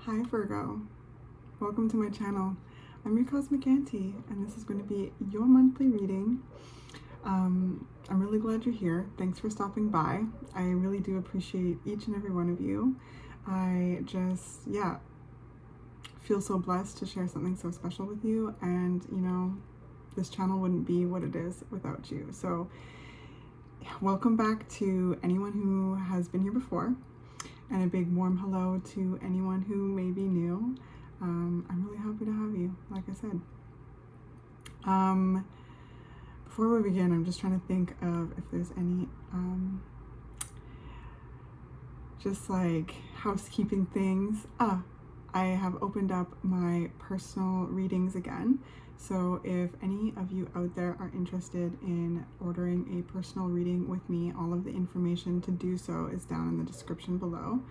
Hi Virgo, welcome to my channel. I'm your Cosmic Auntie and this is going to be your monthly reading. I'm really glad you're here. Thanks for stopping by. I really do appreciate each and every one of you. I just, feel so blessed to share something so special with you, and this channel wouldn't be what it is without you. So welcome back to anyone who has been here before. And a big warm hello to anyone who may be new. I'm really happy to have you, like I said. Before we begin, I'm just trying to think of if there's any just like housekeeping things. I have opened up my personal readings again. So if any of you out there are interested in ordering a personal reading with me, all of the information to do so is down in the description below.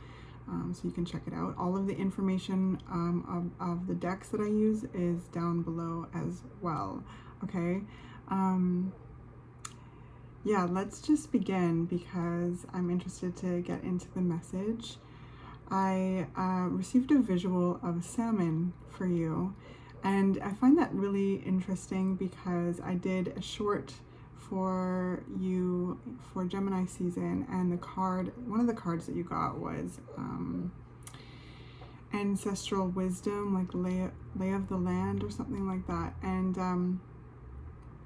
So you can check it out. All of the information of the decks that I use is down below as well. Okay. Yeah, let's just begin because I'm interested to get into the message. I received a visual of a salmon for you. And I find that really interesting because I did a short for you for Gemini season, and one of the cards that you got was Ancestral Wisdom, like lay of the land or something like that. And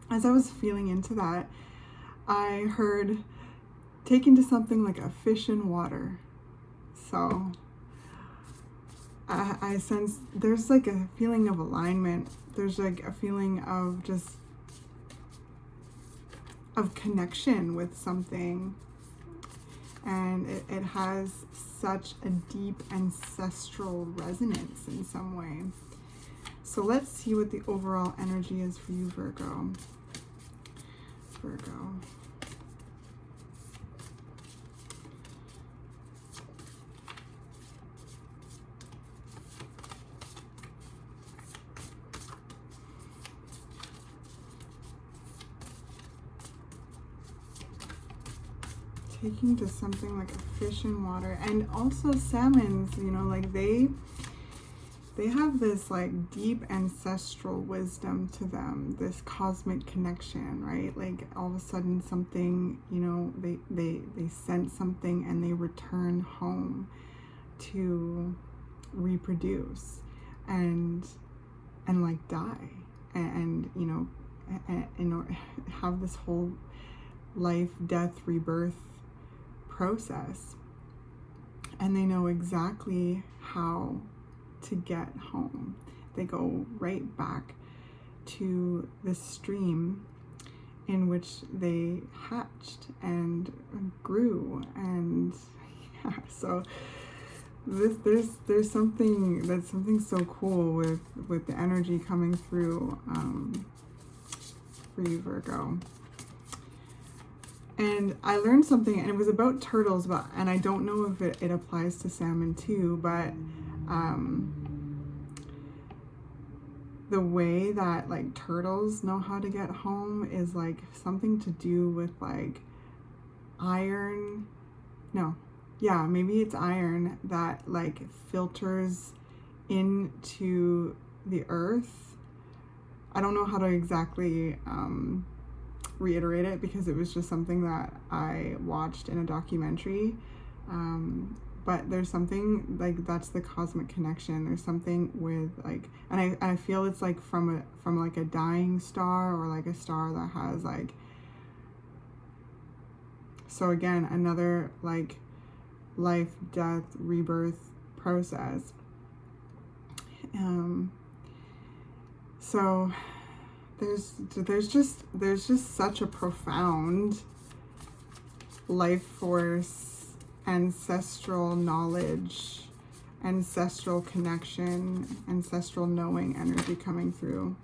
as I was feeling into that, I heard taken to something like a fish in water. So I sense there's like a feeling of alignment. There's like a feeling of just connection with something. And it has such a deep ancestral resonance in some way. So let's see what the overall energy is for you, Virgo. Taking to something like a fish in water. And also salmons, like they have this like deep ancestral wisdom to them, this cosmic connection, right? Like all of a sudden something, they sense something and they return home to reproduce and like die and have this whole life, death, rebirth process. And they know exactly how to get home. They go right back to the stream in which they hatched and grew. And yeah, so there's something so cool with the energy coming through for you, Virgo. And I learned something, and it was about turtles, and I don't know if it applies to salmon too, but the way that like turtles know how to get home is like something to do with like iron. Maybe it's iron that like filters into the earth. I don't know how to exactly reiterate it because it was just something that I watched in a documentary, but there's something like that's the cosmic connection. There's something with like, and I feel it's like from like a dying star, or like a star that has like, so again, another like life, death, rebirth process. So there's just such a profound life force, ancestral knowledge, ancestral connection, ancestral knowing energy coming through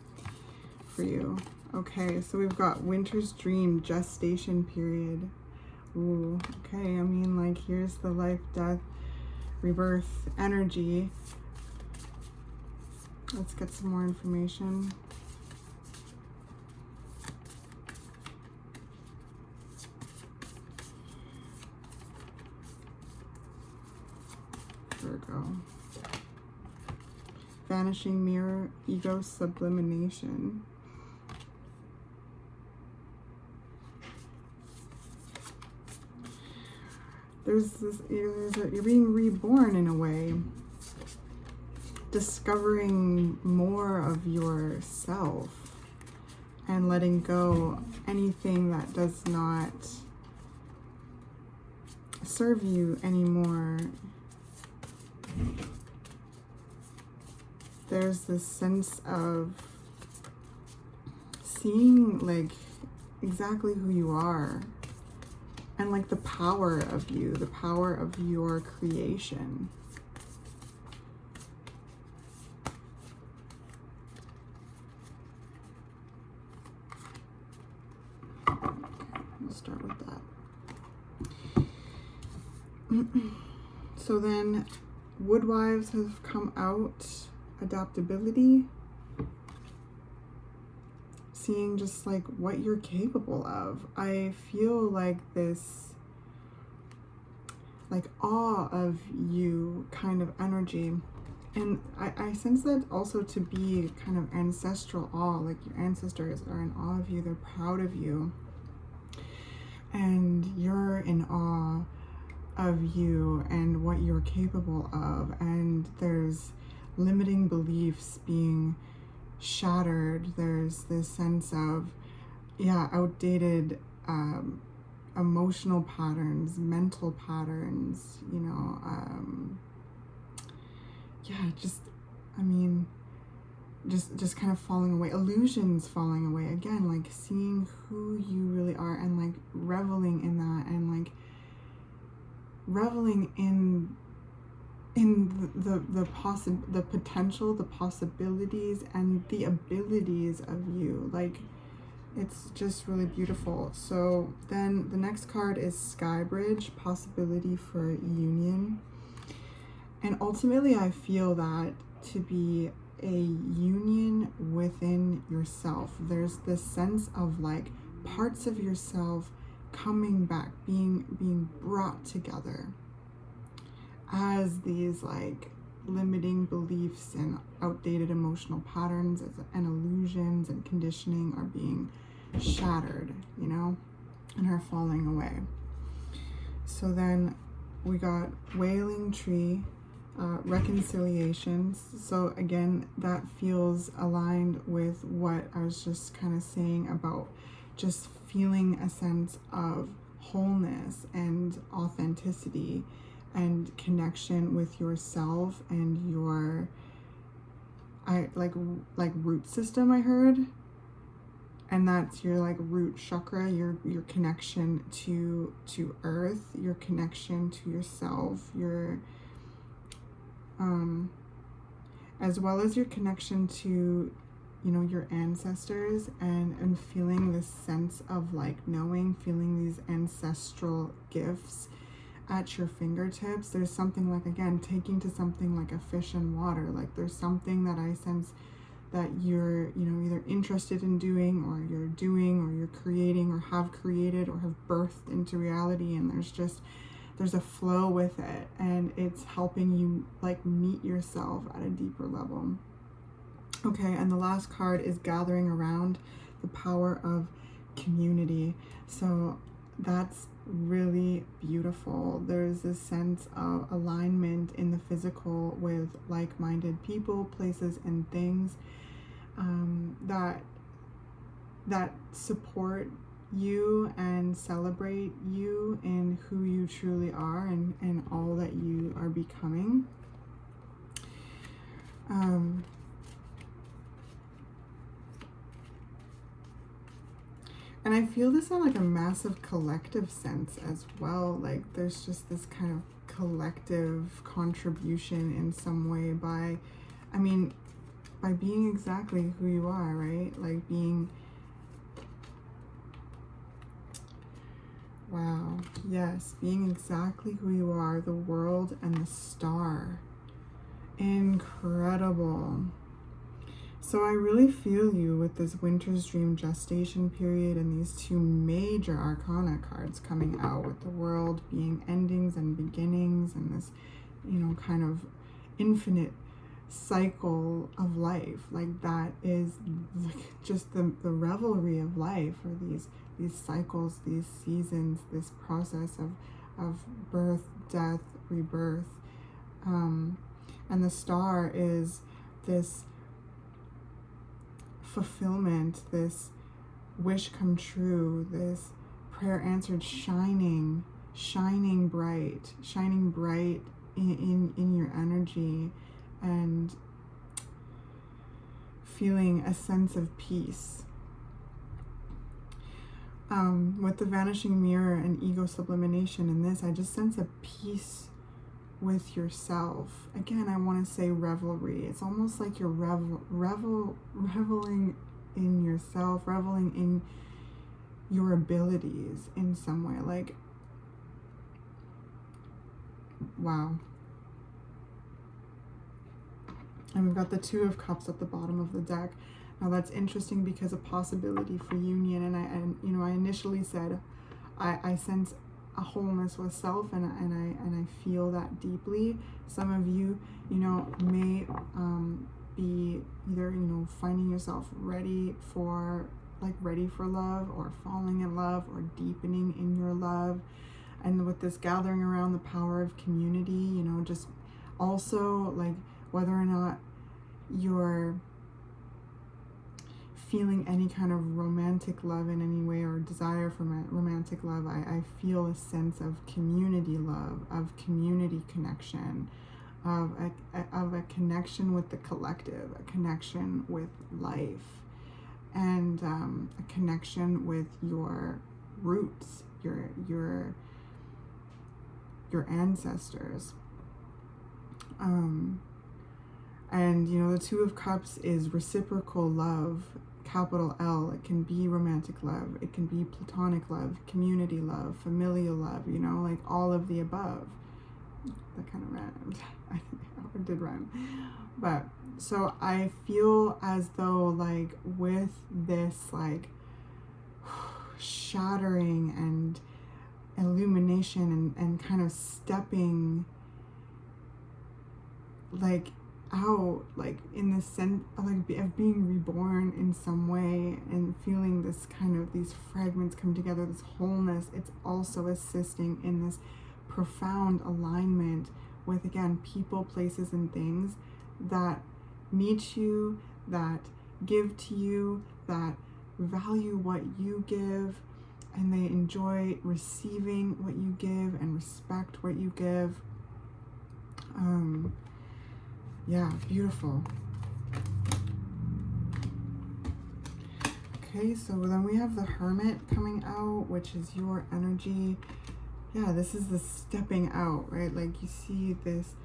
for you. Okay, so we've got Winter's Dream, gestation period. Ooh, okay, I mean, like, here's the life, death, rebirth energy. Let's get some more information. Virgo. vanishing mirror, ego sublimation. You're being reborn in a way, discovering more of yourself and letting go anything that does not serve you anymore. There's this sense of seeing like exactly who you are and like the power of you, the power of your creation. We'll start with that. So then Woodwives have come out, adaptability, seeing just like what you're capable of. I feel like this like awe of you kind of energy, and I sense that also to be kind of ancestral awe, like your ancestors are in awe of you, they're proud of you, and you're in awe of you and what you're capable of, and there's limiting beliefs being shattered. There's this sense of outdated emotional patterns, mental patterns, you know, just kind of falling away, illusions falling away again, like seeing who you really are and like reveling in that, and like reveling in the potential, the possibilities, and the abilities of you. Like, it's just really beautiful. So then the next card is Sky Bridge, possibility for union. And ultimately I feel that to be a union within yourself. There's this sense of like parts of yourself coming back, being brought together as these like limiting beliefs and outdated emotional patterns and illusions and conditioning are being shattered, you know, and are falling away. So then we got Wailing Tree, reconciliations. So again, that feels aligned with what I was just kind of saying about just feeling a sense of wholeness and authenticity and connection with yourself and your like root system, I heard. And that's your like root chakra, your connection to earth, your connection to yourself, your as well as your connection to, you know, your ancestors, and feeling this sense of like knowing, feeling these ancestral gifts at your fingertips. There's something like, again, taking to something like a fish in water. Like there's something that I sense that you're, you know, either interested in doing, or you're doing, or you're creating, or have created, or have birthed into reality, and there's a flow with it, and it's helping you like meet yourself at a deeper level. Okay, and the last card is Gathering Around, the power of community. So that's really beautiful. There's this sense of alignment in the physical with like-minded people, places, and things that support you and celebrate you in who you truly are, and all that you are becoming. And I feel this on like a massive collective sense as well. Like there's just this kind of collective contribution in some way by being exactly who you are, right? Like being, wow, yes, being exactly who you are, the world and the star. Incredible. So I really feel you with this Winter's Dream gestation period and these two major arcana cards coming out, with the world being endings and beginnings, and this, you know, kind of infinite cycle of life. Like that is just the revelry of life, or these cycles, these seasons, this process of birth, death, rebirth. And the star is this fulfillment, this wish come true, this prayer answered, shining bright in your energy, and feeling a sense of peace. With the vanishing mirror and ego sublimation in this, I just sense a peace with yourself. Again, I want to say revelry. It's almost like you're reveling in yourself, reveling in your abilities in some way. Like, wow. And we've got the Two of Cups at the bottom of the deck. Now that's interesting because a possibility for union, and I initially said I sense a wholeness with self, and I feel that deeply. Some of you, may be either finding yourself ready for love, or falling in love, or deepening in your love. And with this gathering around the power of community, just also like whether or not you're feeling any kind of romantic love in any way, or desire for romantic love, I feel a sense of community love, of community connection, of a connection with the collective, a connection with life, and a connection with your roots, your ancestors. And the Two of Cups is reciprocal love, capital L. It can be romantic love, it can be platonic love, community love, familial love, like all of the above. That kind of rhymed. I think it did rhyme. But so I feel as though, like, with this like shattering and illumination and kind of stepping like out, like in the sense of being reborn in some way, and feeling this kind of these fragments come together, this wholeness, it's also assisting in this profound alignment with, again, people, places, and things that meet you, that give to you, that value what you give, and they enjoy receiving what you give and respect what you give. Yeah, beautiful. Okay, so then we have the Hermit coming out, which is your energy. Yeah, this is the stepping out, right? Like you see this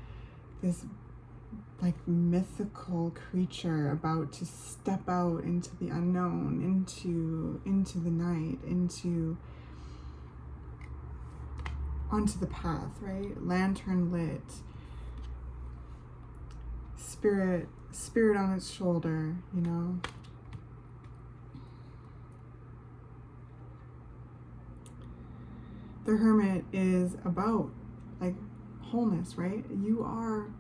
like mythical creature about to step out into the unknown, into the night, onto the path, right? Lantern lit. Spirit on its shoulder, The Hermit is about like wholeness, right? You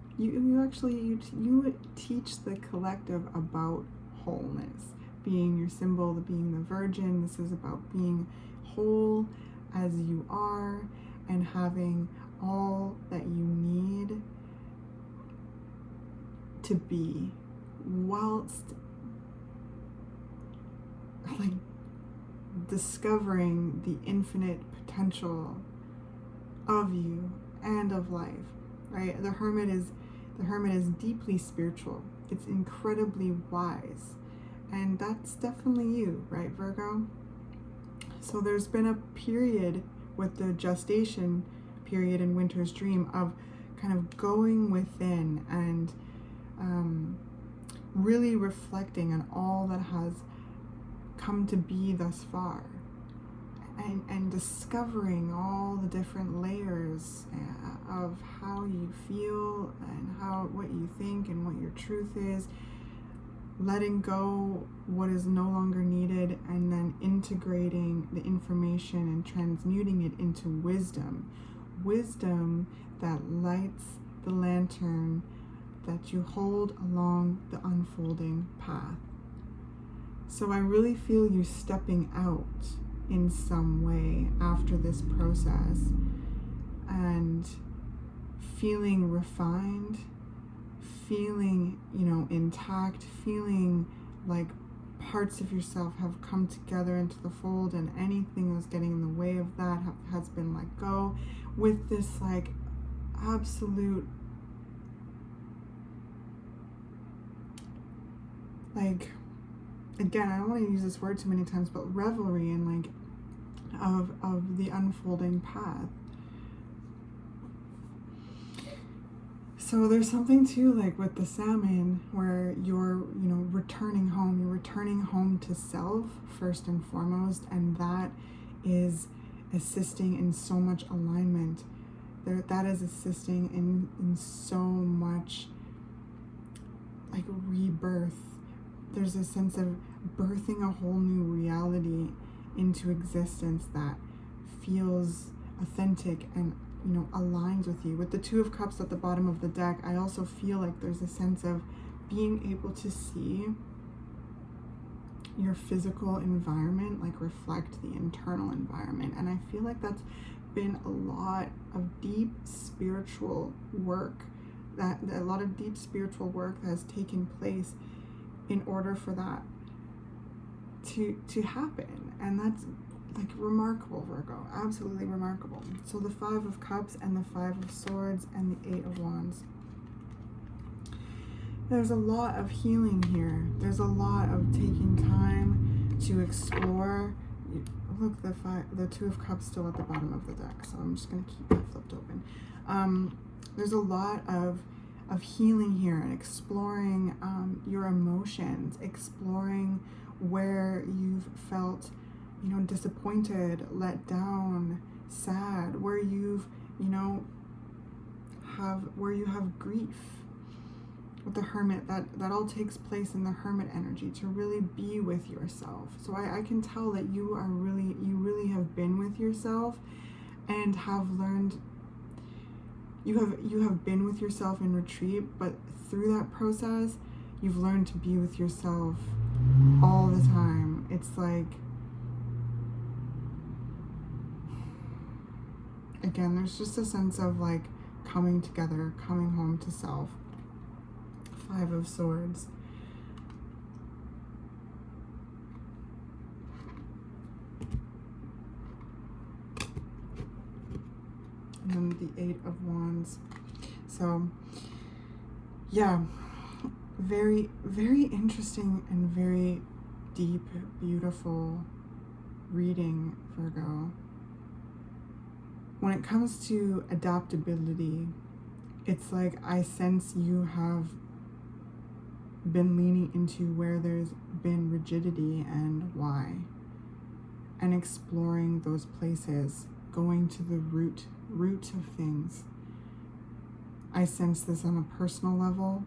teach the collective about wholeness, being your symbol, being the Virgin. This is about being whole as you are, and having all that you need to be, whilst like discovering the infinite potential of you and of life, right? The Hermit is deeply spiritual. It's incredibly wise, and that's definitely you, right, Virgo? So there's been a period with the gestation period in Winter's Dream of kind of going within and really reflecting on all that has come to be thus far, and discovering all the different layers of how you feel and what you think and what your truth is, letting go what is no longer needed, and then integrating the information and transmuting it into wisdom that lights the lantern that you hold along the unfolding path. So I really feel you stepping out in some way after this process and feeling refined, feeling, intact, feeling like parts of yourself have come together into the fold, and anything that's getting in the way of that has been let go, with this like absolute, like, again, I don't want to use this word too many times, but revelry and like of the unfolding path. So there's something too, like with the salmon, where you're, returning home. You're returning home to self first and foremost, and that is assisting in so much alignment. That is assisting in so much like rebirth. There's a sense of birthing a whole new reality into existence that feels authentic and aligns with you. With the Two of Cups at the bottom of the deck, I also feel like there's a sense of being able to see your physical environment like reflect the internal environment. And I feel like that's been a lot of deep spiritual work, that has taken place in order for that to happen. And that's like remarkable, Virgo, absolutely remarkable. So the Five of Cups and the Five of Swords and the Eight of Wands. There's a lot of healing here. There's a lot of taking time to explore. Look, the Two of Cups still at the bottom of the deck, so I'm just going to keep that flipped open. There's a lot of healing here and exploring your emotions, exploring where you've felt disappointed, let down, sad, where you've where you have grief. With the Hermit, that all takes place in the Hermit energy, to really be with yourself. So I can tell that you really have been with yourself and have learned. You have been with yourself in retreat, but through that process you've learned to be with yourself all the time. It's like, again, there's just a sense of like coming together, coming home to self. Five of Swords. And then the Eight of Wands. So, yeah, very, very interesting and very deep, beautiful reading, Virgo. When it comes to adaptability, it's like I sense you have been leaning into where there's been rigidity and why, and exploring those places, going to the root of things. I sense this on a personal level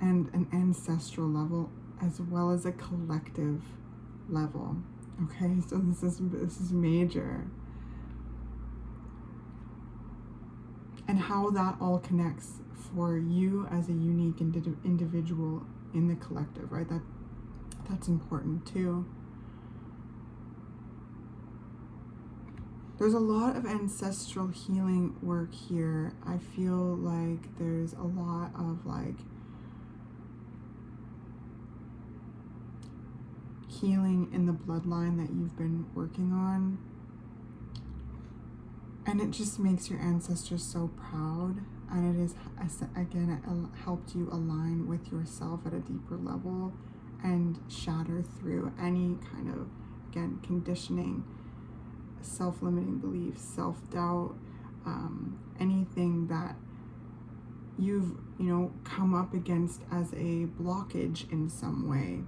and an ancestral level, as well as a collective level. Okay, so this is major. And how that all connects for you as a unique individual in the collective, right? That's important too. There's a lot of ancestral healing work here. I feel like there's a lot of like healing in the bloodline that you've been working on. And it just makes your ancestors so proud. And it is, again, it helped you align with yourself at a deeper level and shatter through any kind of, again, conditioning, self-limiting beliefs, self-doubt, anything that you've, come up against as a blockage in some way.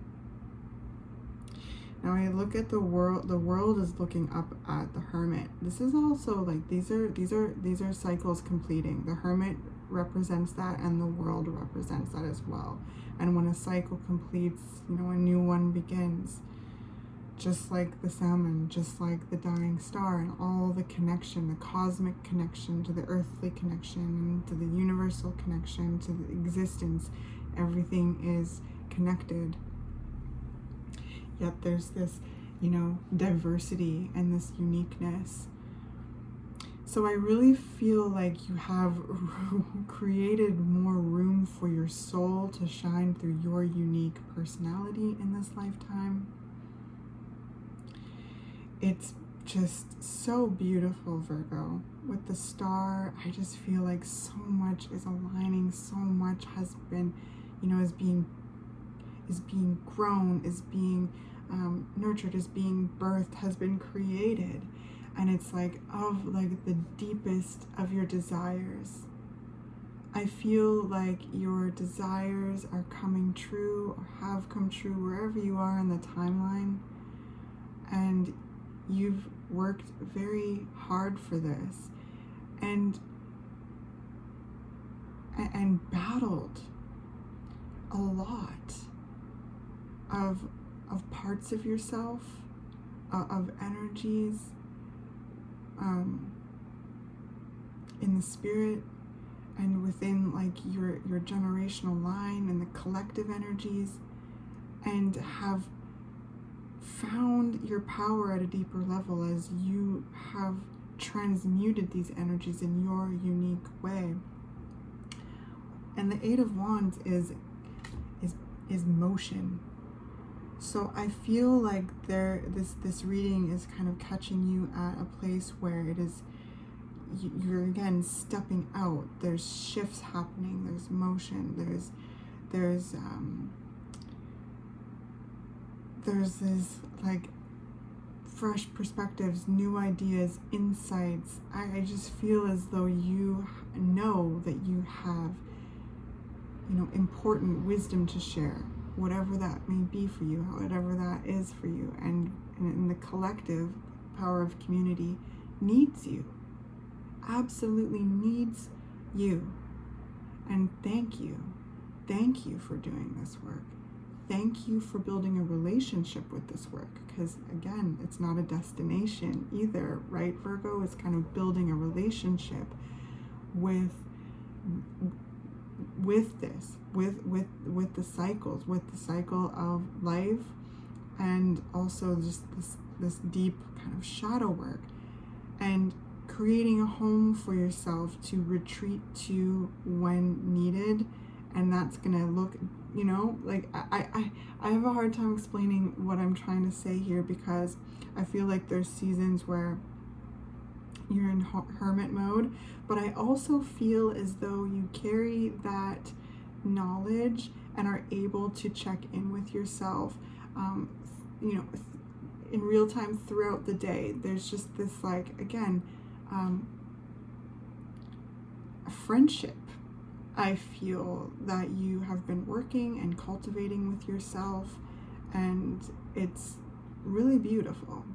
Now I look at the world is looking up at the Hermit. This is also like, these are cycles completing. The Hermit represents that, and the world represents that as well. And when a cycle completes, a new one begins. just like the salmon, just like the dying star, and all the connection, the cosmic connection to the earthly connection, to the universal connection, to the existence. Everything is connected. Yet there's this, diversity and this uniqueness. So I really feel like you have created more room for your soul to shine through your unique personality in this lifetime. It's just so beautiful, Virgo. With the star, I just feel like so much is aligning, so much has been, is being grown, is being nurtured, is being birthed, has been created. And it's like of like the deepest of your desires. I feel like your desires are coming true or have come true wherever you are in the timeline. And you've worked very hard for this and battled a lot of parts of yourself, of energies, in the spirit and within like your generational line and the collective energies, and have found your power at a deeper level as you have transmuted these energies in your unique way. And the Eight of Wands is motion. So I feel like this reading is kind of catching you at a place where it is you're again stepping out. There's shifts happening. There's motion. There's this like fresh perspectives, new ideas, insights. I just feel as though you know that you have important wisdom to share, whatever that may be for you, whatever that is for you, and the collective power of community needs you, absolutely needs you. And thank you for doing this work. Thank you for building a relationship with this work, because again, it's not a destination either, right, Virgo? It's kind of building a relationship with this, with the cycles, with the cycle of life, and also just this deep kind of shadow work, and creating a home for yourself to retreat to when needed. And that's gonna look, like I have a hard time explaining what I'm trying to say here, because I feel like there's seasons where you're in hermit mode, but I also feel as though you carry that knowledge and are able to check in with yourself, in real time throughout the day. There's just this, like, again, a friendship, I feel, that you have been working and cultivating with yourself, and it's really beautiful.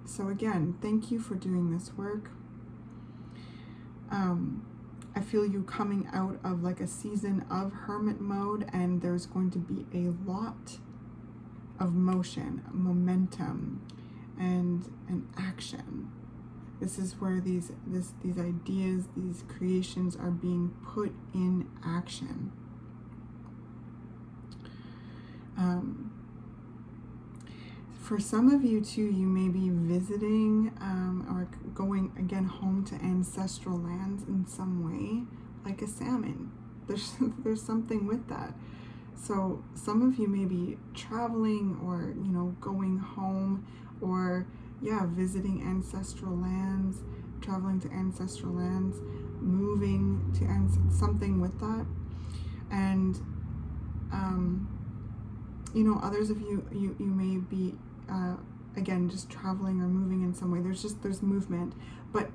So again, thank you for doing this work. I feel you coming out of like a season of hermit mode, and there's going to be a lot of motion, momentum, and action. This is where these ideas, these creations are being put in action. For some of you too, you may be visiting or going again home to ancestral lands in some way, like a salmon. There's something with that. So some of you may be traveling, or going home, or visiting ancestral lands, traveling to ancestral lands, moving to something with that. And others of you may be again just traveling or moving in some way. There's movement, but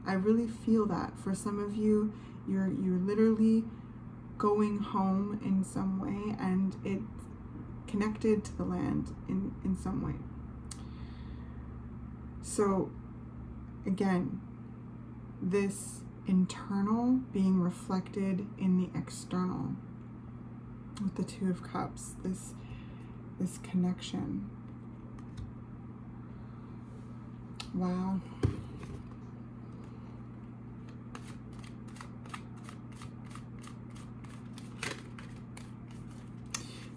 I really feel that for some of you, you're literally going home in some way, and it's connected to the land in some way. So again, this internal being reflected in the external with the Two of Cups, this connection. Wow.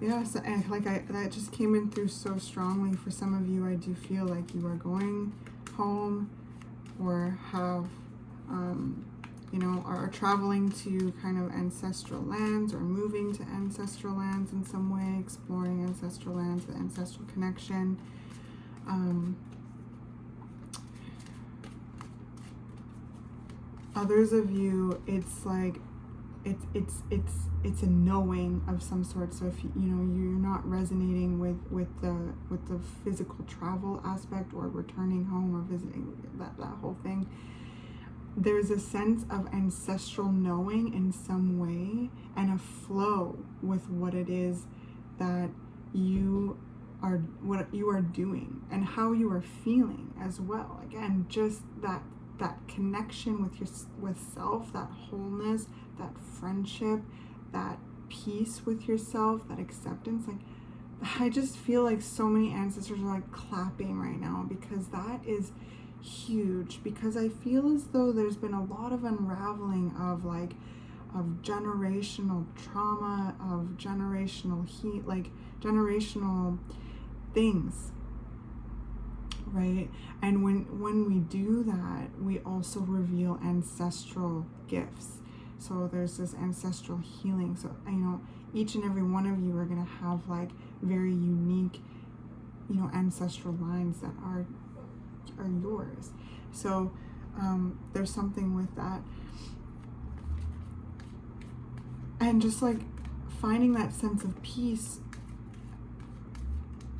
Yeah, so, and that just came in through so strongly. For some of you, I do feel like you are going home or have, you know, are traveling to kind of ancestral lands or moving to ancestral lands in some way, exploring ancestral lands, the ancestral connection. Others of you, it's like it's a knowing of some sort. So if you know you're not resonating with the physical travel aspect or returning home or visiting, that whole thing, there's a sense of ancestral knowing in some way and a flow with what it is that what you are doing and how you are feeling as well. Again, just that connection with self, that wholeness, that friendship, that peace with yourself, that acceptance. Like, I just feel like so many ancestors are like clapping right now, because that is huge. Because I feel as though there's been a lot of unraveling of generational trauma, of generational heat, like generational things, right? And when we do that, we also reveal ancestral gifts. So there's this ancestral healing. So, you know, each and every one of you are going to have like very unique, you know, ancestral lines that are yours. So there's something with that. And just like finding that sense of peace,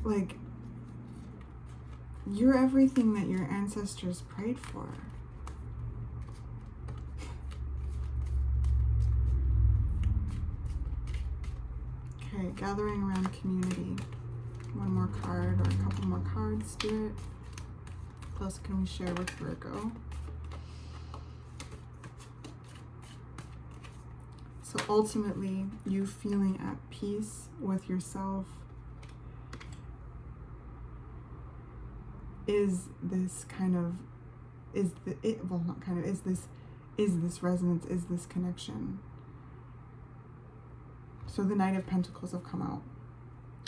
like, you're everything that your ancestors prayed for. Okay, gathering around community. One more card or a couple more cards, Spirit. What else can we share with Virgo? So ultimately, you feeling at peace with yourself is this resonance, is this connection. So the Knight of Pentacles have come out,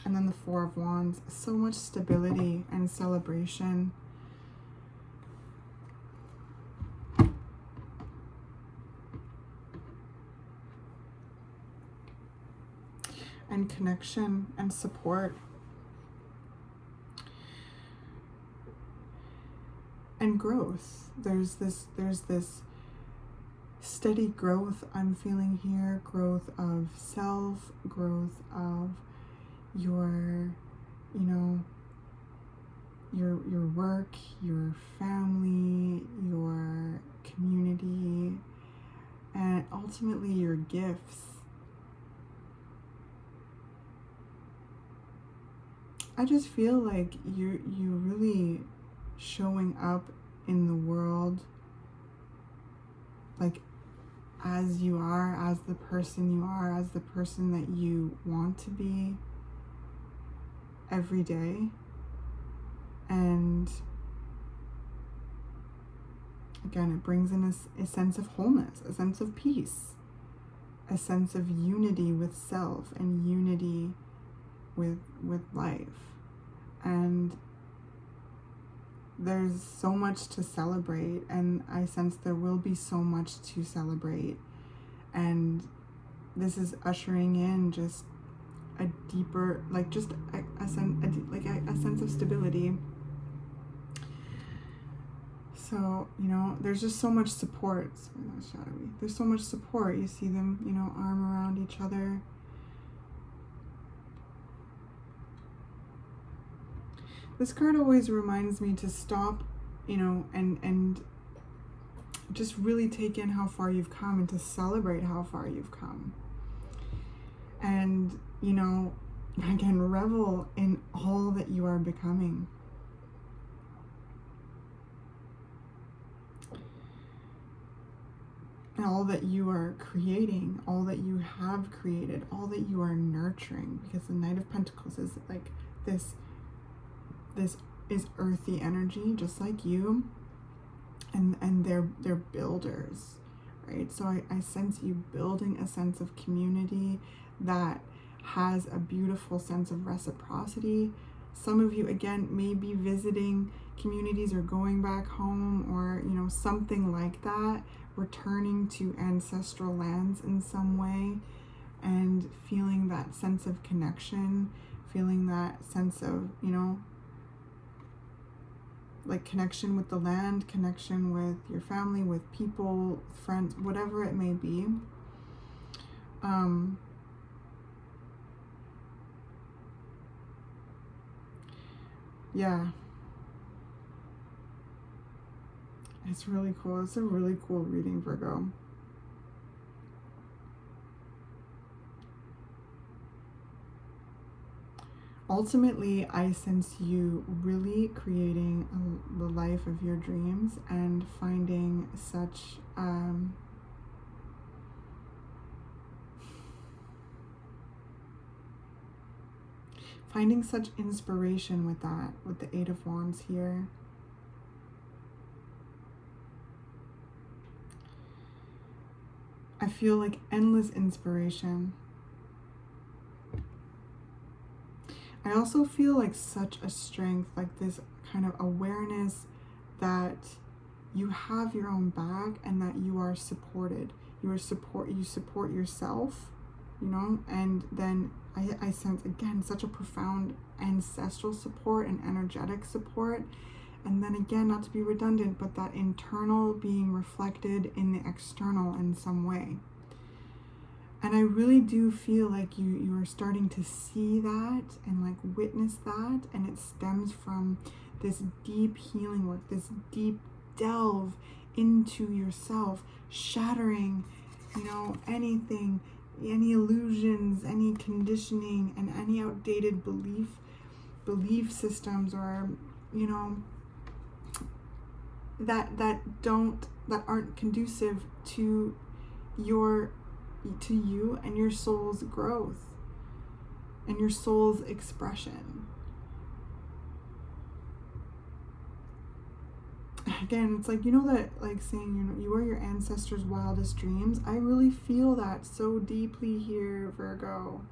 and then the Four of Wands. So much stability and celebration. And connection and support. And growth. There's this steady growth I'm feeling here. Growth of self, growth of your, you know, your work, your family, your community, and ultimately your gifts. I just feel like you're really showing up in the world like as you are, as the person you are, as the person that you want to be every day. And again, it brings in a sense of wholeness, a sense of peace, a sense of unity with self and unity with life. And there's so much to celebrate, and I sense there will be so much to celebrate. And this is ushering in just a deeper, like just a sense of stability. So, you know, there's just so much support. Sorry, that was shadowy. There's so much support. You see them, you know, arm around each other. This card always reminds me to stop, you know, and just really take in how far you've come and to celebrate how far you've come. And, you know, again, revel in all that you are becoming. And all that you are creating, all that you have created, all that you are nurturing. Because the Knight of Pentacles is like this is earthy energy, just like you, and they're builders, right? So I sense you building a sense of community that has a beautiful sense of reciprocity. Some of you, again, may be visiting communities or going back home, or, you know, something like that, returning to ancestral lands in some way and feeling that sense of connection, feeling that sense of, you know, like connection with the land, connection with your family, with people, friends, whatever it may be. Yeah. It's really cool. It's a really cool reading, Virgo. Ultimately, I sense you really creating the life of your dreams and finding such inspiration with that, with the Eight of Wands here. I feel like endless inspiration. I also feel like such a strength, like this kind of awareness that you have your own back and that you are supported. You support yourself, you know, and then I sense, again, such a profound ancestral support and energetic support. And then again, not to be redundant, but that internal being reflected in the external in some way. And I really do feel like you are starting to see that and like witness that, and it stems from this deep healing work, this deep delve into yourself, shattering, you know, anything, any illusions, any conditioning, and any outdated belief systems, or, you know, that aren't conducive to you and your soul's growth and your soul's expression. Again, it's like, you know, that like saying, you know, you are your ancestors' wildest dreams. I really feel that so deeply here, Virgo.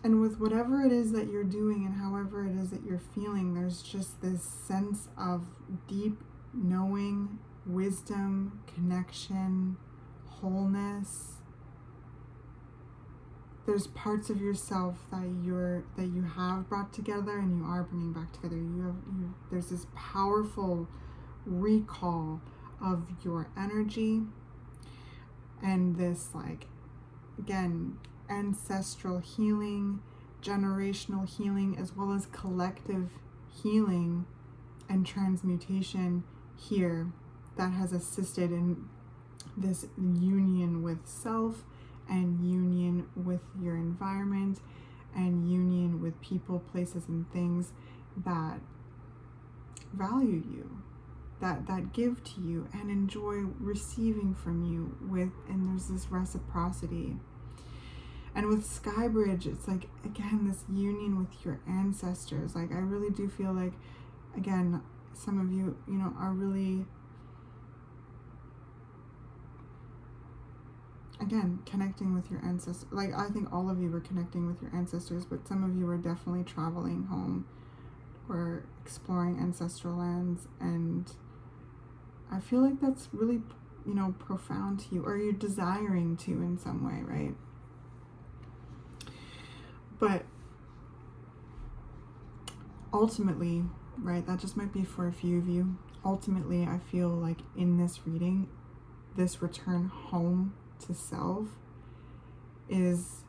And with whatever it is that you're doing and however it is that you're feeling, there's just this sense of deep knowing, wisdom, connection, wholeness. There's parts of yourself that you have brought together and you are bringing back together. There's this powerful recall of your energy, and this, like, again, ancestral healing, generational healing, as well as collective healing and transmutation here that has assisted in this union with self and union with your environment and union with people, places, and things that value you, that give to you and enjoy receiving from you and there's this reciprocity. And with Skybridge, it's like, again, this union with your ancestors. Like, I really do feel like, again, some of you, you know, are really, again, connecting with your ancestors. Like, I think all of you are connecting with your ancestors, but some of you are definitely traveling home or exploring ancestral lands. And I feel like that's really, you know, profound to you, or you're desiring to in some way, right? But ultimately, right, that just might be for a few of you. Ultimately, I feel like in this reading, this return home to self is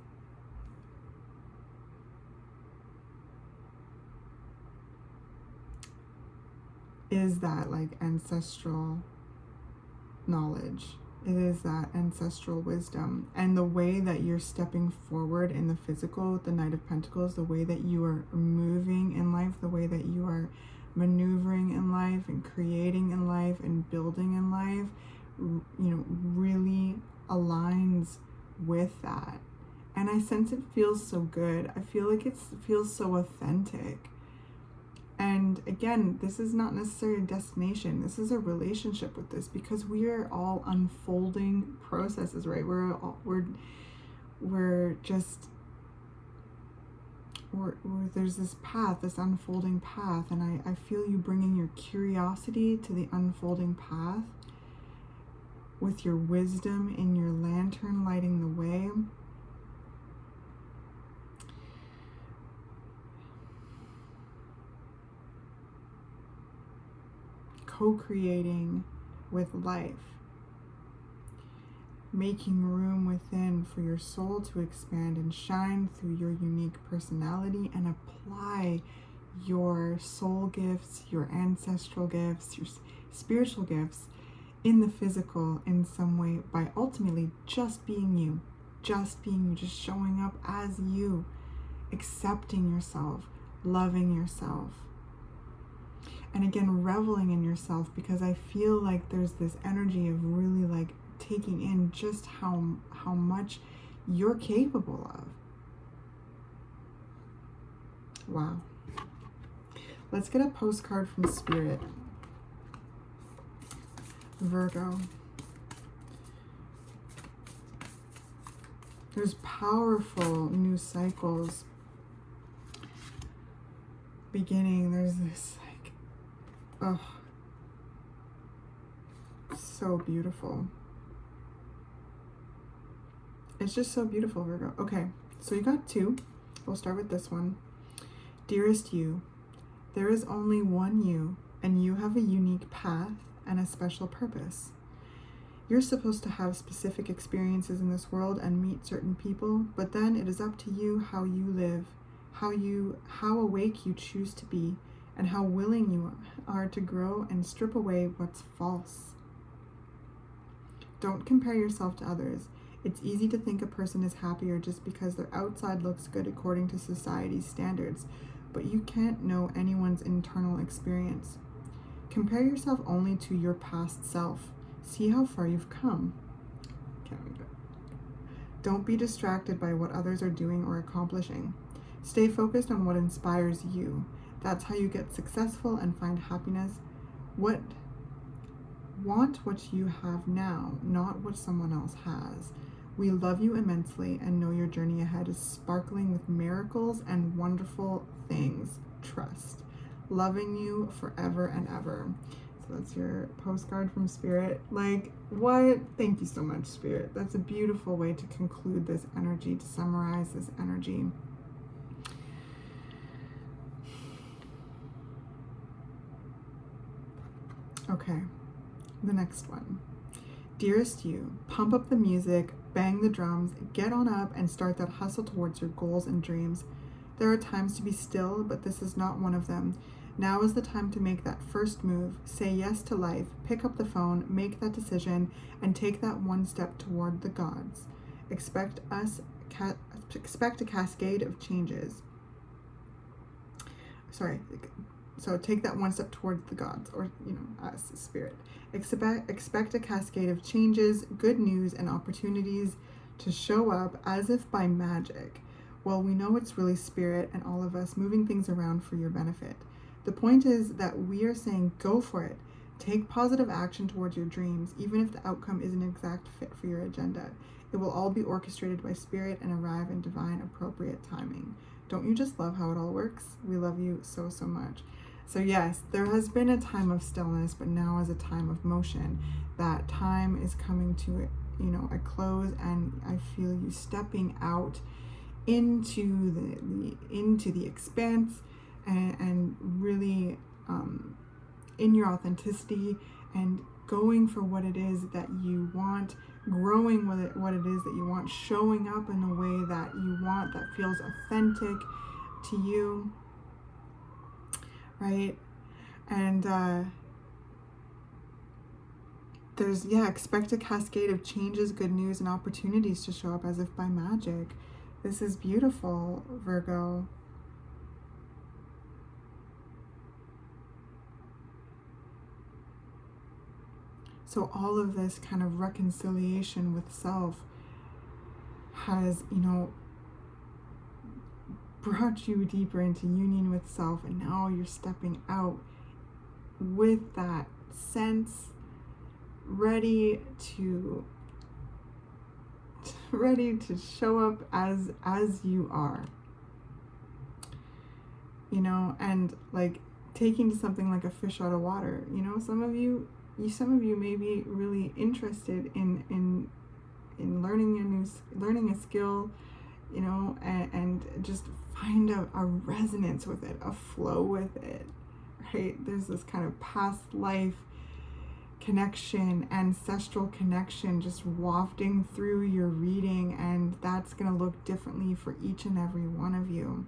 that, like, ancestral knowledge. It is that ancestral wisdom, and the way that you're stepping forward in the physical, the Knight of Pentacles, the way that you are moving in life, the way that you are maneuvering in life and creating in life and building in life, you know, really aligns with that. And I sense it feels so good. I feel like it feels so authentic. And again, this is not necessarily a destination. This is a relationship with this, because we are all unfolding processes, right? There's this path, this unfolding path, and I feel you bringing your curiosity to the unfolding path with your wisdom in your lantern lighting the way. Co-creating with life, making room within for your soul to expand and shine through your unique personality, and apply your soul gifts, your ancestral gifts, your spiritual gifts in the physical in some way, by ultimately just being you, just showing up as you, accepting yourself, loving yourself. And again, reveling in yourself, because I feel like there's this energy of really like taking in just how much you're capable of. Wow. Let's get a postcard from Spirit. Virgo. There's powerful new cycles beginning. There's this like, oh, so beautiful. It's just so beautiful, Virgo. Okay, so you got two. We'll start with this one. Dearest you, there is only one you, and you have a unique path and a special purpose. You're supposed to have specific experiences in this world and meet certain people, but then it is up to you how you live, how awake you choose to be, and how willing you are to grow and strip away what's false. Don't compare yourself to others. It's easy to think a person is happier just because their outside looks good according to society's standards, but you can't know anyone's internal experience. Compare yourself only to your past self. See how far you've come. Can't read it. Don't be distracted by what others are doing or accomplishing. Stay focused on what inspires you. That's how you get successful and find happiness. Want what you have now, not what someone else has. We love you immensely and know your journey ahead is sparkling with miracles and wonderful things. Trust. Loving you forever and ever. So that's your postcard from Spirit. Like, what? Thank you so much, Spirit. That's a beautiful way to conclude this energy, to summarize this energy. Okay, the next one. Dearest you, pump up the music, bang the drums, get on up and start that hustle towards your goals and dreams. There are times to be still, but this is not one of them. Now is the time to make that first move. Say yes to life, pick up the phone, make that decision, and take that one step toward the gods. Expect a cascade of changes. So take that one step towards the gods, or, us, Spirit. Expect a cascade of changes, good news, and opportunities to show up as if by magic. Well, we know it's really Spirit and all of us moving things around for your benefit. The point is that we are saying go for it. Take positive action towards your dreams, even if the outcome isn't an exact fit for your agenda. It will all be orchestrated by Spirit and arrive in divine appropriate timing. Don't you just love how it all works? We love you so, so much. So yes, there has been a time of stillness, but now is a time of motion. That time is coming to, a close, and I feel you stepping out into the expanse and really in your authenticity and going for what it is that you want, growing with it, what it is that you want, showing up in the way that you want, that feels authentic to you. Right? And expect a cascade of changes, good news, and opportunities to show up as if by magic. This is beautiful, Virgo. So all of this kind of reconciliation with self has, brought you deeper into union with self, and now you're stepping out with that sense, ready to show up as you are, you know, and like taking to something like a fish out of water. You know, some of you may be really interested in learning a skill, you know, and just find a resonance with it, a flow with it, right? There's this kind of past life connection, ancestral connection just wafting through your reading, and that's going to look differently for each and every one of you.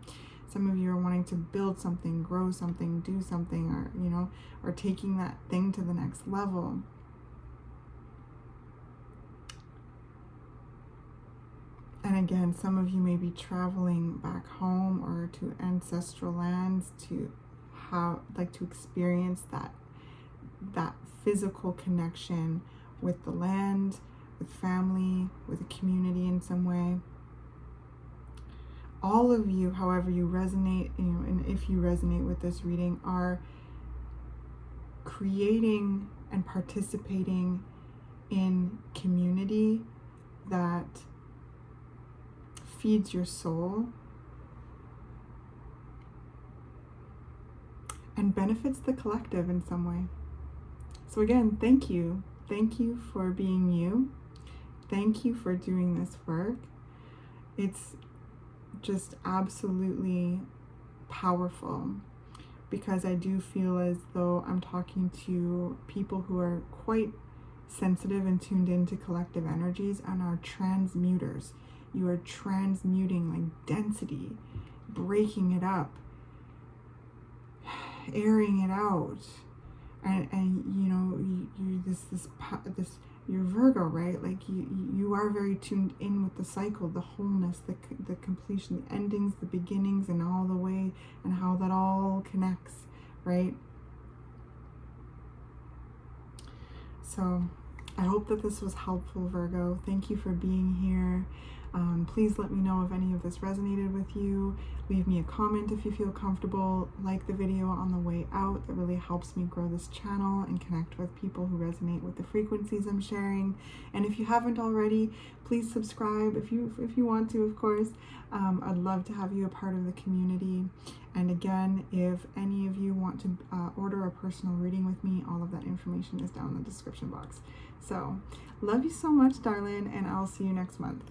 Some of you are wanting to build something, grow something, do something, or, you know, or taking that thing to the next level. And again, some of you may be traveling back home or to ancestral lands to experience that physical connection with the land, with family, with a community in some way. All of you, however you resonate, you know, and if you resonate with this reading, are creating and participating in community that feeds your soul and benefits the collective in some way. So again, thank you. Thank you for being you. Thank you for doing this work. It's just absolutely powerful, because I do feel as though I'm talking to people who are quite sensitive and tuned into collective energies and are transmuters. You are transmuting like density, breaking it up, airing it out, and you know, you're Virgo, right? Like you are very tuned in with the cycle, the wholeness, the completion, the endings, the beginnings, and all the way, and how that all connects, right? So I hope that this was helpful, Virgo. Thank you for being here. Please let me know if any of this resonated with you. Leave me a comment if you feel comfortable. Like the video on the way out. That really helps me grow this channel and connect with people who resonate with the frequencies I'm sharing. And if you haven't already, please subscribe if you want to, of course. I'd love to have you a part of the community. And again, if any of you want to order a personal reading with me, all of that information is down in the description box. So, love you so much, darling, and I'll see you next month.